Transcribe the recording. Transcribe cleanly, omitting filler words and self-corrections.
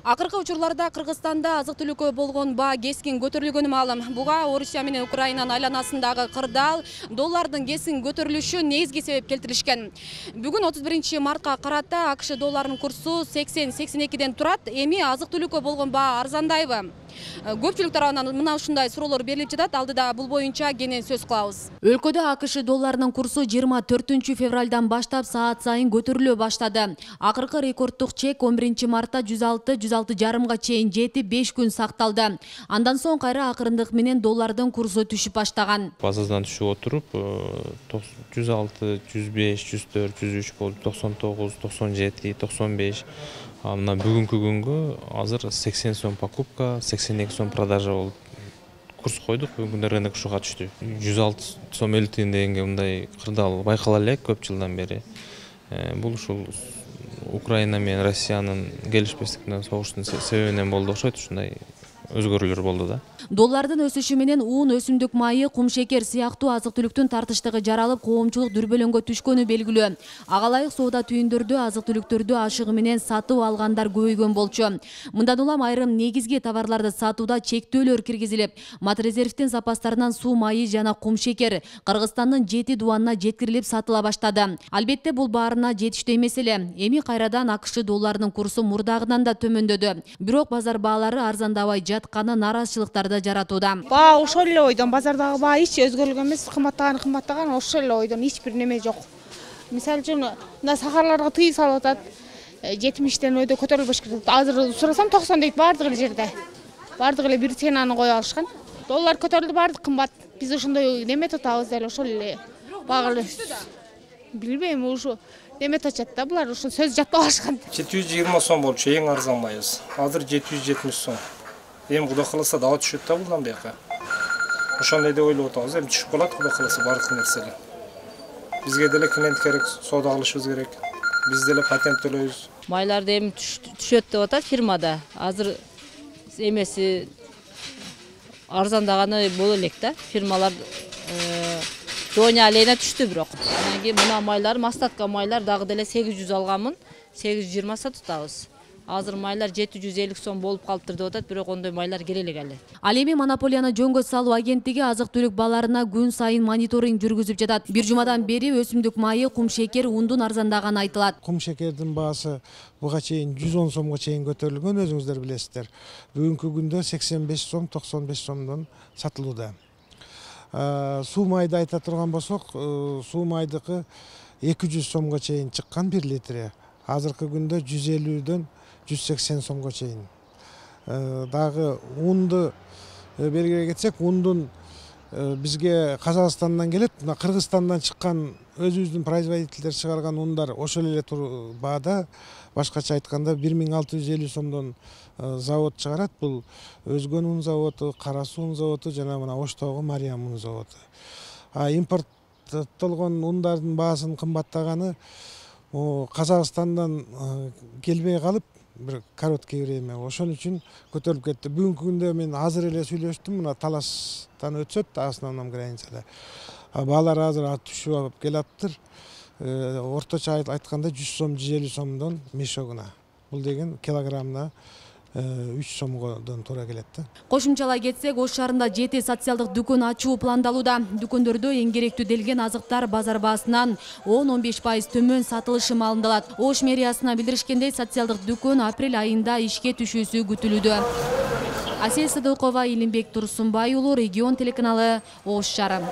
Акыркы учурларда Кыргызстанда азык-түлүккө болгон баа кескин көтөрүлгөнү маалым. Буга Орусия менен Украинанын айланасындагы кырдаал, доллардын кескин көтөрүлүшү негизги себеп келтиришкен. Бүгүн 31 мартка карата АКШ долларынын курсу 80-82ден турат. Эми азык-түлүккө болгон баа арзандайбы? Көпчүлүк тарабынан мына ушундай суроолор берилип жатат. Алдыда бул боюнча кенен сөз кылабыз. Өлкөдө АКШ долларынын курсу 24 февралдан баштап саат сайын көтөрүлө баштады. Акыркы рекордтук чек 11 мартта 106-106,5 чейин жетип 5 күн сакталды. Андан соң кайра акырындык менен доллардын курсу түшүп баштаган. Базадан түшүп отуруп 106, 105, 104, 103 болуп 99, 97, 95. Мына бүгүнкү күнгө азыр 80 сом покупка, 82 сом продажа болуп курс койдук. Бүгүн рынок ушуга түштү. 106 сом 50 тиын дегенге мындай кырдаал байкала элек көп жылдан бери. Бул ушул Украина менен Россиянын келишпестиктин согуштун себебинен болду окшойт, ушундай өзгөрүүлөр болду да. Доллардын өсүшү менен уун, өсүмдүк майы, кумшекер сыяктуу азык-түлүктүн тартыштыгы жаралып, коомчулук дүрбөлөңгө түшкөнү белгилүү. Ага ылайык соода түйүндөрдө азык-түлүктөрдү ашыгы менен сатып алгандар көбөйгөн болчу. Мындан улам айрым негизги товарларды сатууда чектөөлөр киргизилип, Матрезервдин запастарынан суу майы жана кумшекер Кыргызстандын 7 дубанына жеткирилип сатыла баштады. Албетте бул баарына жетиштүү эмес эле. Эми кайрадан АКШ долларынын курсу мурдагыдан да төмөндөдү. Бирок базар баалары арзандабай жатканы нараазачылыктарды жаратууда. Баа ошол эле ойдон, базардагы баа эч өзгөрүлгөн эмес, кымбаттаган ошол эле ойдон, эч бир неме жок. Мисалы үчүн, мына сахарларга тыюу салып атат. 70ден өйдө көтөрүлбөш керек. Азыр сурасам 90 дейт баардык эле жерде. Баардык эле бир ценаны коюп алышкан. Доллар көтөрүлдү, баардык кымбат. Биз ошондой неме тутабыз деле, ошол эле багы эле. Билбейм, ушу неме тачат да, булар ошо сөз жатып алышкан. 720 сом болчу эң арзан майыбыз. Азыр 770 сом. Эми Кудай кааласа дагы түшөт да булдан бияка. Ошондой деп ойлоп атабыз. Эми түшүп калат Кудай кааласа бардык нерселер. Бизге деле клиент керек, соода кылышыбыз керек. Биз деле патент төлөйбүз. Майларды эми түшөт деп атат фирмада. Азыр эмеси арзандаганы боло элек да. Фирмалар Доня алейна түштү бирок. Анан кийин мына майлар, мастатка майлар дагы деле 800 алганмын. 820 сатабыз. Азыр майлар 750 сом болуп калыптыр деп атат, бирок ондой майлар келе элек эле. Ал эми монополияны жөнгө салуу агенттиги азык-түлүк бааларына күн сайын мониторинг жүргүзүп жатат. Бир жумадан бери өсүмдүк майы, кумшекер, ундун арзандаганы айтылат. Кумшекердин баасы буга чейин 110 сомго чейин көтөрүлгөн, өзүңүздөр билесиздер. Бүгүнкү күндө 85 сом, 95 сомдон сатылууда. Суу майды айта турган болсок, суу майдыкы 200 сомго чейин чыккан 1 литри. Азыркы күндө 150дөн 180 сомго чейин. Дагы унду белгилей кетсек, ундун бизге Казакстандан келет, мына Кыргызстандан чыккан өзүбүздүн производительдер чыгарган ундар ошол эле баада, башкача айтканда 1650 сомдон завод чыгарат. Бул Өзгөн ун заводу, Кара суу ун заводу жана мына Оштогу Мариям ун заводу. Импорттолгон ундардын баасын кымбаттаганы Казакстандан келбей калып, bir короткий время. Ошон үчүн көтөрүлүп кетти. Бүгүнкү күндө мен азыр эле сүйлөштүм, мына талаштан өтсөт да основном границада. Баалар азыр түшүп алып келаптыр. Орточо айтканда 100 сом, 150 сомдон мешогуна. Бул деген килограммына 3 сомдон туура келет да. Кошумчалай кетсек, Ош шаарында 7 социалдык дүкөн ачуу пландалууда. Дүкөндөрдө эң керектүү делген азыктар базар баасынан 10-15% төмөн сатылышы маалымдалат. Ош мэриясына билдиришкендей, социалдык дүкөн апрель айында ишке түшүүсү күтүлүүдө. Асел Сыдыкова, Илимбек Турсунбай уулу, Регион телеканалы, Ош шаары.